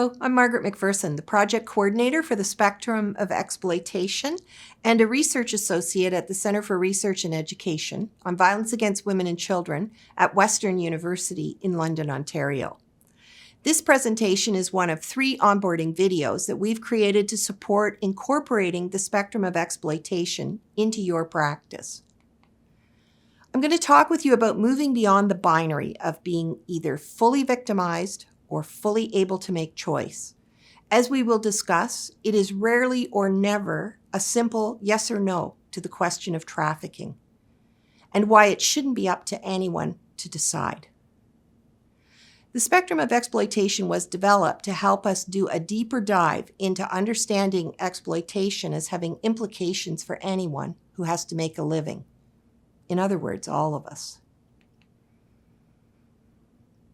Hello, I'm Margaret MacPherson, the project coordinator for the Spectrum of Exploitation and a research associate at the Centre for Research and Education on Violence Against Women and Children at Western University in London, Ontario. This presentation is one of 3 onboarding videos that we've created to support incorporating the spectrum of exploitation into your practice. I'm going to talk with you about moving beyond the binary of being either fully victimized or fully able to make choice. As we will discuss, it is rarely or never a simple yes or no to the question of trafficking, and why it shouldn't be up to anyone to decide. The spectrum of exploitation was developed to help us do a deeper dive into understanding exploitation as having implications for anyone who has to make a living. In other words, all of us.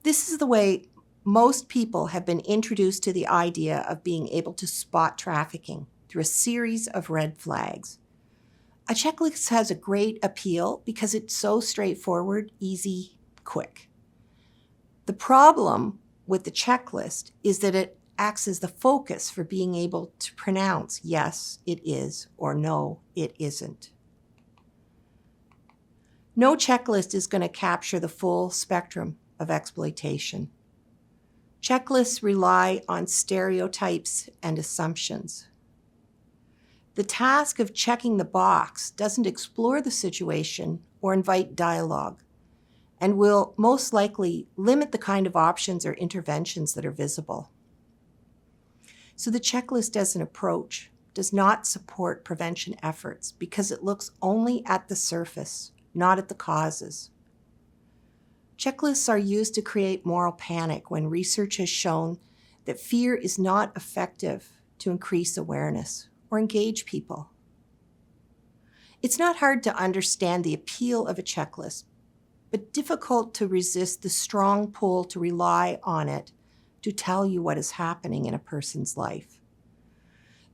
This is the way most people have been introduced to the idea of being able to spot trafficking through a series of red flags. A checklist has a great appeal because it's so straightforward, easy, quick. The problem with the checklist is that it acts as the focus for being able to pronounce yes, it is, or no, it isn't. No checklist is going to capture the full spectrum of exploitation. Checklists rely on stereotypes and assumptions. The task of checking the box doesn't explore the situation or invite dialogue, and will most likely limit the kind of options or interventions that are visible. So the checklist as an approach does not support prevention efforts because it looks only at the surface, not at the causes. Checklists are used to create moral panic when research has shown that fear is not effective to increase awareness or engage people. It's not hard to understand the appeal of a checklist, but difficult to resist the strong pull to rely on it to tell you what is happening in a person's life.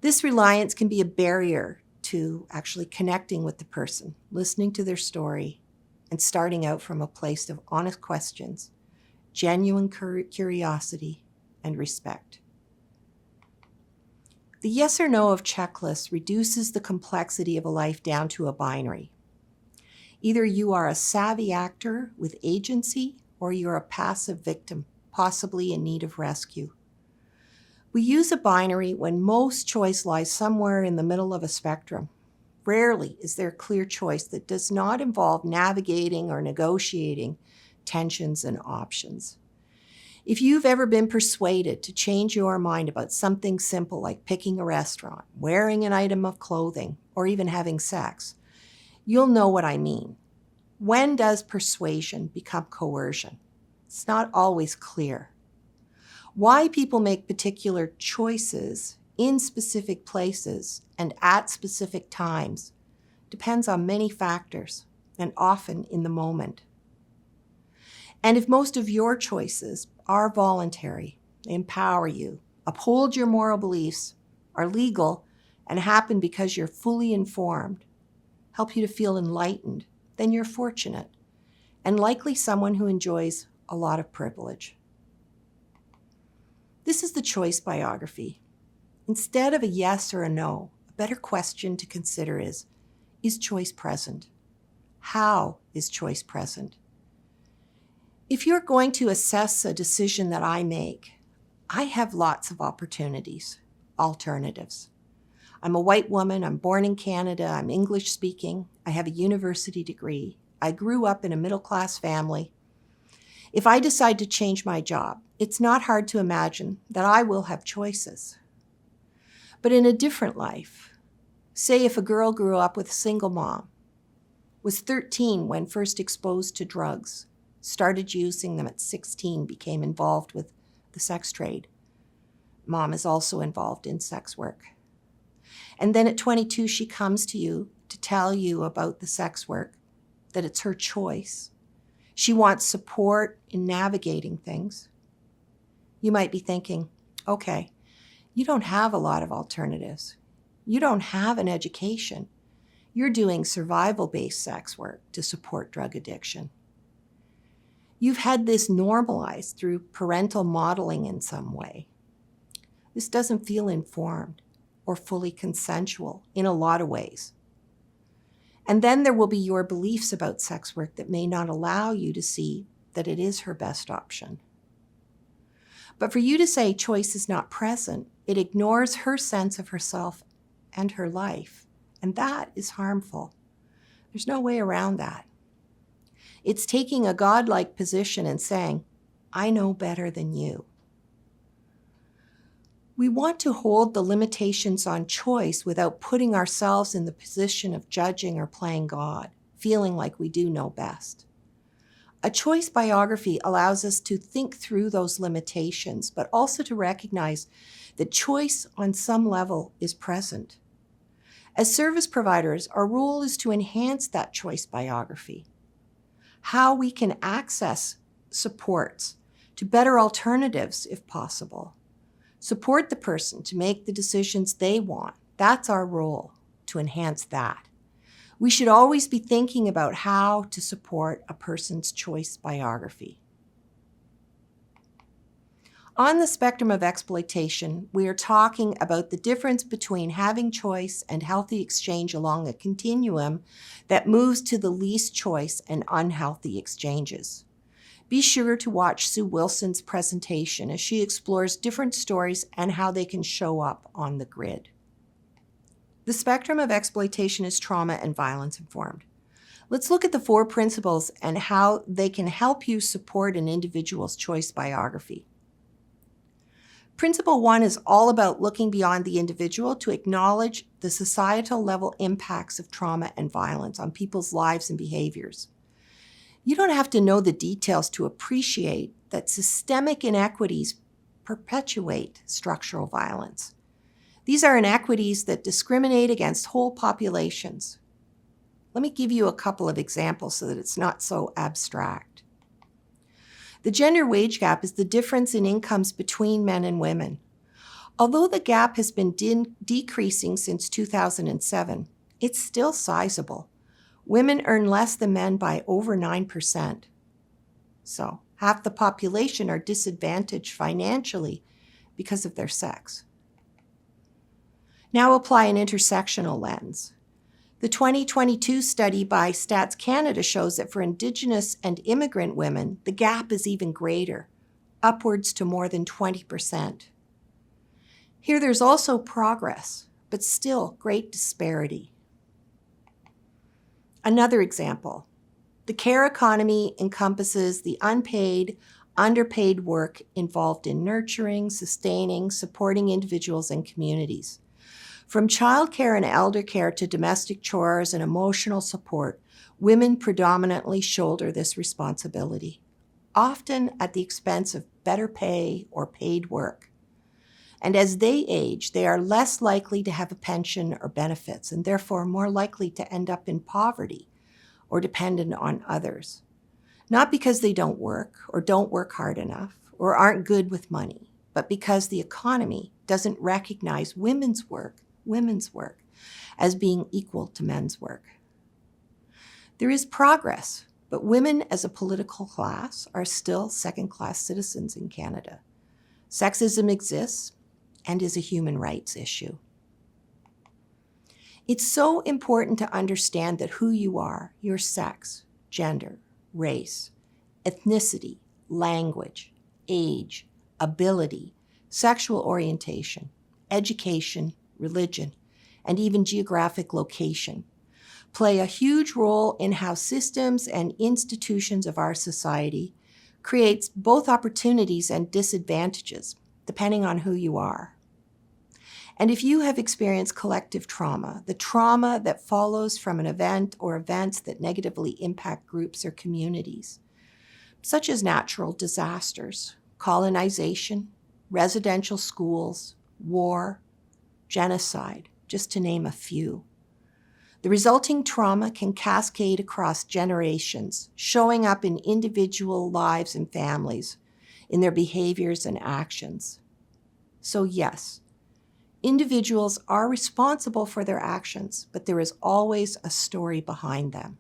This reliance can be a barrier to actually connecting with the person, listening to their story, and starting out from a place of honest questions, genuine curiosity, and respect. The yes or no of checklists reduces the complexity of a life down to a binary. Either you are a savvy actor with agency, or you're a passive victim, possibly in need of rescue. We use a binary when most choice lies somewhere in the middle of a spectrum. Rarely is there a clear choice that does not involve navigating or negotiating tensions and options. If you've ever been persuaded to change your mind about something simple like picking a restaurant, wearing an item of clothing, or even having sex, you'll know what I mean. When does persuasion become coercion? It's not always clear. Why people make particular choices in specific places and at specific times depends on many factors, and often in the moment. And if most of your choices are voluntary, they empower you, uphold your moral beliefs, are legal, and happen because you're fully informed, help you to feel enlightened, then you're fortunate, and likely someone who enjoys a lot of privilege. This is the choice biography. Instead of a yes or a no, a better question to consider is choice present? How is choice present? If you're going to assess a decision that I make, I have lots of opportunities, alternatives. I'm a white woman, I'm born in Canada, I'm English speaking, I have a university degree, I grew up in a middle-class family. If I decide to change my job, it's not hard to imagine that I will have choices. But in a different life, say if a girl grew up with a single mom, was 13 when first exposed to drugs, started using them at 16, became involved with the sex trade. Mom is also involved in sex work. And then at 22, she comes to you to tell you about the sex work, that it's her choice. She wants support in navigating things. You might be thinking, okay, you don't have a lot of alternatives. You don't have an education. You're doing survival-based sex work to support drug addiction. You've had this normalized through parental modeling in some way. This doesn't feel informed or fully consensual in a lot of ways. And then there will be your beliefs about sex work that may not allow you to see that it is her best option. But for you to say choice is not present, it ignores her sense of herself and her life. And that is harmful. There's no way around that. It's taking a godlike position and saying, I know better than you. We want to hold the limitations on choice without putting ourselves in the position of judging or playing God, feeling like we do know best. A choice biography allows us to think through those limitations, but also to recognize that choice on some level is present. As service providers, our role is to enhance that choice biography. How we can access supports to better alternatives if possible. Support the person to make the decisions they want. That's our role, to enhance that. We should always be thinking about how to support a person's choice biography. On the spectrum of exploitation, we are talking about the difference between having choice and healthy exchange along a continuum that moves to the least choice and unhealthy exchanges. Be sure to watch Sue Wilson's presentation as she explores different stories and how they can show up on the grid. The spectrum of exploitation is trauma and violence informed. Let's look at the 4 principles and how they can help you support an individual's choice biography. Principle 1 is all about looking beyond the individual to acknowledge the societal level impacts of trauma and violence on people's lives and behaviors. You don't have to know the details to appreciate that systemic inequities perpetuate structural violence. These are inequities that discriminate against whole populations. Let me give you a couple of examples so that it's not so abstract. The gender wage gap is the difference in incomes between men and women. Although the gap has been decreasing since 2007, it's still sizable. Women earn less than men by over 9%. So half the population are disadvantaged financially because of their sex. Now apply an intersectional lens. The 2022 study by Stats Canada shows that for Indigenous and immigrant women, the gap is even greater, upwards to more than 20%. Here there's also progress, but still great disparity. Another example, the care economy encompasses the unpaid, underpaid work involved in nurturing, sustaining, supporting individuals and communities. From childcare and elder care to domestic chores and emotional support, women predominantly shoulder this responsibility, often at the expense of better pay or paid work. And as they age, they are less likely to have a pension or benefits, and therefore more likely to end up in poverty or dependent on others. Not because they don't work or don't work hard enough or aren't good with money, but because the economy doesn't recognize women's work as being equal to men's work. There is progress, but women as a political class are still second-class citizens in Canada. Sexism exists and is a human rights issue. It's so important to understand that who you are, your sex, gender, race, ethnicity, language, age, ability, sexual orientation, education, religion, and even geographic location play a huge role in how systems and institutions of our society creates both opportunities and disadvantages, depending on who you are. And if you have experienced collective trauma, the trauma that follows from an event or events that negatively impact groups or communities, such as natural disasters, colonization, residential schools, war, genocide, just to name a few. The resulting trauma can cascade across generations, showing up in individual lives and families, in their behaviors and actions. So yes, individuals are responsible for their actions, but there is always a story behind them.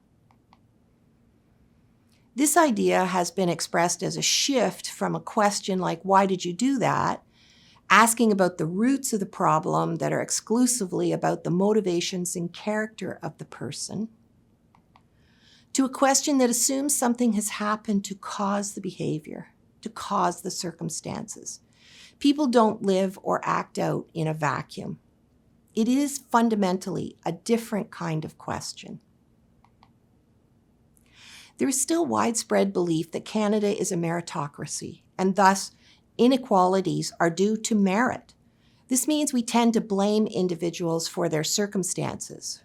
This idea has been expressed as a shift from a question like, why did you do that? asking about the roots of the problem that are exclusively about the motivations and character of the person, to a question that assumes something has happened to cause the behavior, to cause the circumstances. People don't live or act out in a vacuum. It is fundamentally a different kind of question. There is still widespread belief that Canada is a meritocracy, and thus inequalities are due to merit. This means we tend to blame individuals for their circumstances.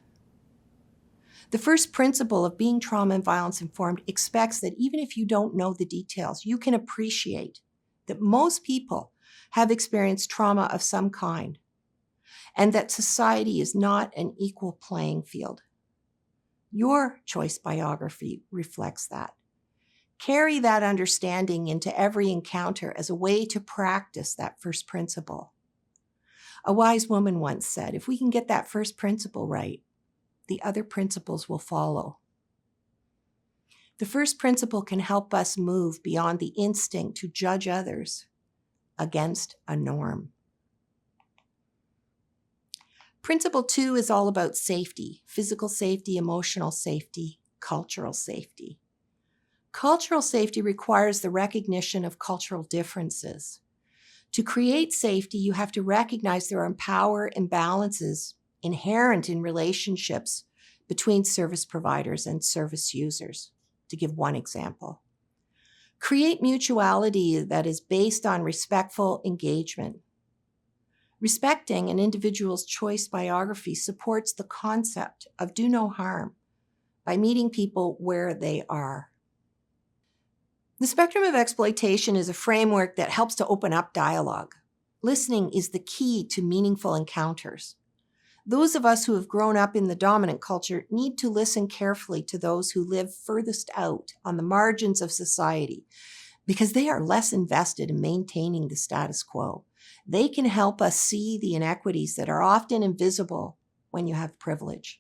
The first principle of being trauma and violence informed expects that even if you don't know the details, you can appreciate that most people have experienced trauma of some kind, and that society is not an equal playing field. Your choice biography reflects that. Carry that understanding into every encounter as a way to practice that first principle. A wise woman once said, if we can get that first principle right, the other principles will follow. The first principle can help us move beyond the instinct to judge others against a norm. Principle 2 is all about safety, physical safety, emotional safety, cultural safety. Cultural safety requires the recognition of cultural differences. To create safety, you have to recognize there are power imbalances inherent in relationships between service providers and service users, to give one example. Create mutuality that is based on respectful engagement. Respecting an individual's choice biography supports the concept of do no harm by meeting people where they are. The spectrum of exploitation is a framework that helps to open up dialogue. Listening is the key to meaningful encounters. Those of us who have grown up in the dominant culture need to listen carefully to those who live furthest out on the margins of society because they are less invested in maintaining the status quo. They can help us see the inequities that are often invisible when you have privilege.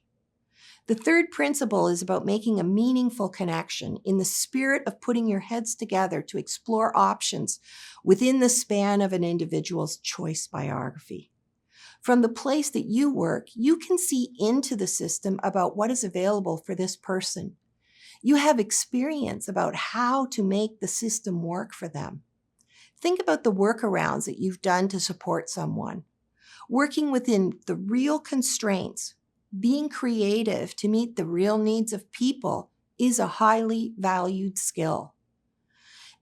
The third principle is about making a meaningful connection in the spirit of putting your heads together to explore options within the span of an individual's choice biography. From the place that you work, you can see into the system about what is available for this person. You have experience about how to make the system work for them. Think about the workarounds that you've done to support someone. Working within the real constraints, being creative to meet the real needs of people is a highly valued skill.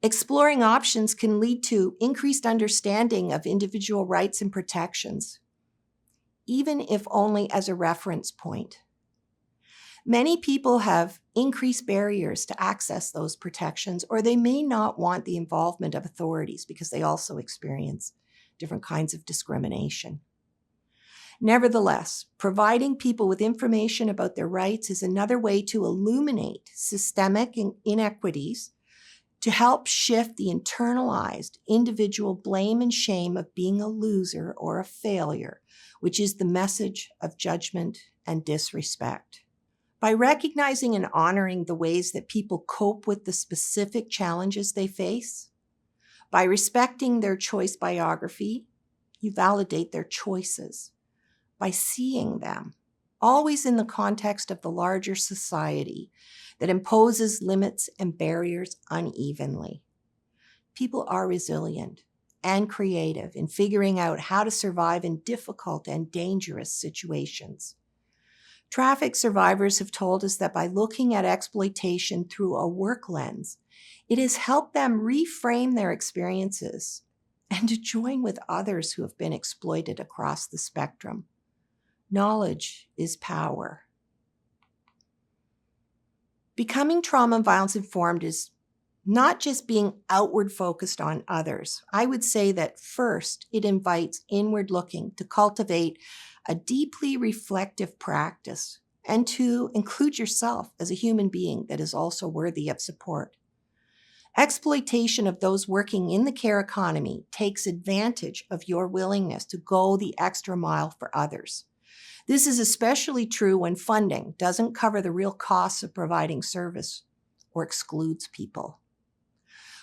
Exploring options can lead to increased understanding of individual rights and protections, even if only as a reference point. Many people have increased barriers to access those protections, or they may not want the involvement of authorities because they also experience different kinds of discrimination. Nevertheless, providing people with information about their rights is another way to illuminate systemic inequities, to help shift the internalized individual blame and shame of being a loser or a failure, which is the message of judgment and disrespect. By recognizing and honoring the ways that people cope with the specific challenges they face, by respecting their choice biography, you validate their choices. By seeing them, always in the context of the larger society that imposes limits and barriers unevenly. People are resilient and creative in figuring out how to survive in difficult and dangerous situations. Traffic survivors have told us that by looking at exploitation through a work lens, it has helped them reframe their experiences and to join with others who have been exploited across the spectrum. Knowledge is power. Becoming trauma and violence informed is not just being outward focused on others. I would say that first, it invites inward looking to cultivate a deeply reflective practice and to include yourself as a human being that is also worthy of support. Exploitation of those working in the care economy takes advantage of your willingness to go the extra mile for others. This is especially true when funding doesn't cover the real costs of providing service or excludes people.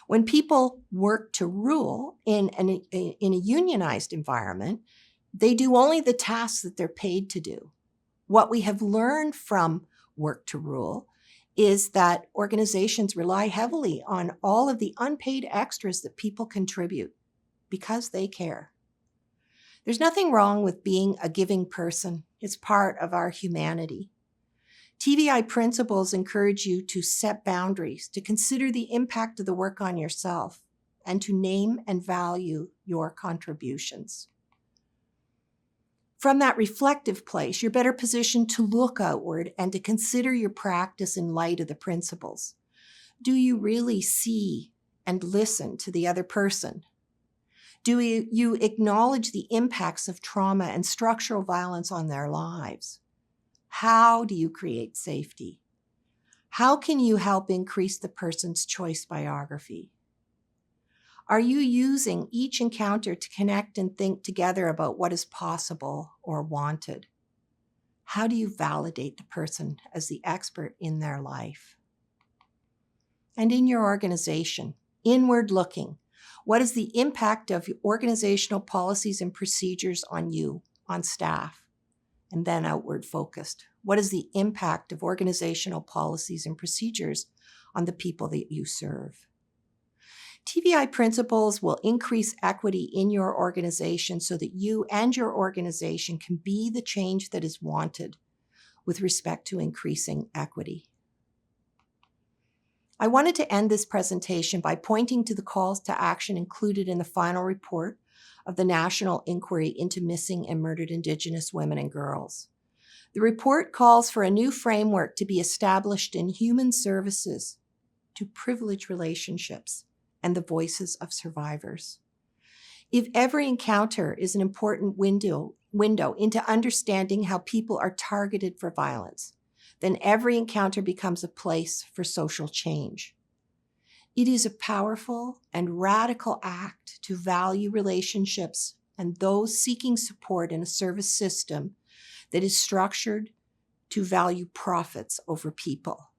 When people work to rule in a unionized environment, they do only the tasks that they're paid to do. What we have learned from work to rule is that organizations rely heavily on all of the unpaid extras that people contribute because they care. There's nothing wrong with being a giving person. It's part of our humanity. TVI principles encourage you to set boundaries, to consider the impact of the work on yourself, and to name and value your contributions. From that reflective place, you're better positioned to look outward and to consider your practice in light of the principles. Do you really see and listen to the other person? Do you acknowledge the impacts of trauma and structural violence on their lives? How do you create safety? How can you help increase the person's choice biography? Are you using each encounter to connect and think together about what is possible or wanted? How do you validate the person as the expert in their life? And in your organization, inward looking, what is the impact of organizational policies and procedures on you, on staff? And then outward focused. What is the impact of organizational policies and procedures on the people that you serve? TVI principles will increase equity in your organization so that you and your organization can be the change that is wanted with respect to increasing equity. I wanted to end this presentation by pointing to the calls to action included in the final report of the National Inquiry into Missing and Murdered Indigenous Women and Girls. The report calls for a new framework to be established in human services to privilege relationships and the voices of survivors. If every encounter is an important window into understanding how people are targeted for violence, then every encounter becomes a place for social change. It is a powerful and radical act to value relationships and those seeking support in a service system that is structured to value profits over people.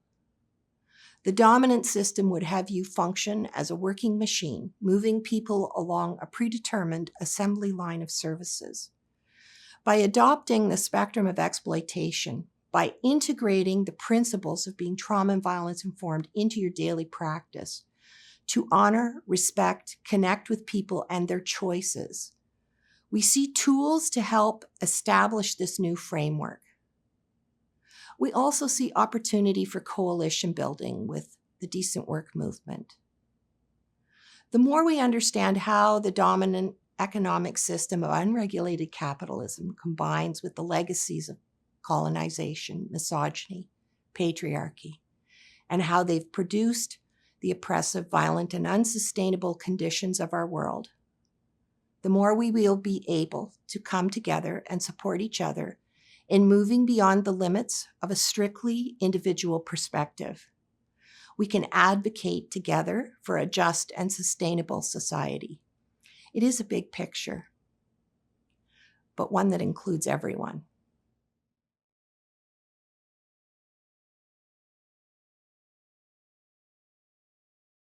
The dominant system would have you function as a working machine, moving people along a predetermined assembly line of services. By adopting the spectrum of exploitation, by integrating the principles of being trauma and violence informed into your daily practice, to honor, respect, connect with people and their choices, we see tools to help establish this new framework. We also see opportunity for coalition building with the decent work movement. The more we understand how the dominant economic system of unregulated capitalism combines with the legacies of colonization, misogyny, patriarchy, and how they've produced the oppressive, violent, and unsustainable conditions of our world, the more we will be able to come together and support each other in moving beyond the limits of a strictly individual perspective. We can advocate together for a just and sustainable society. It is a big picture, but one that includes everyone.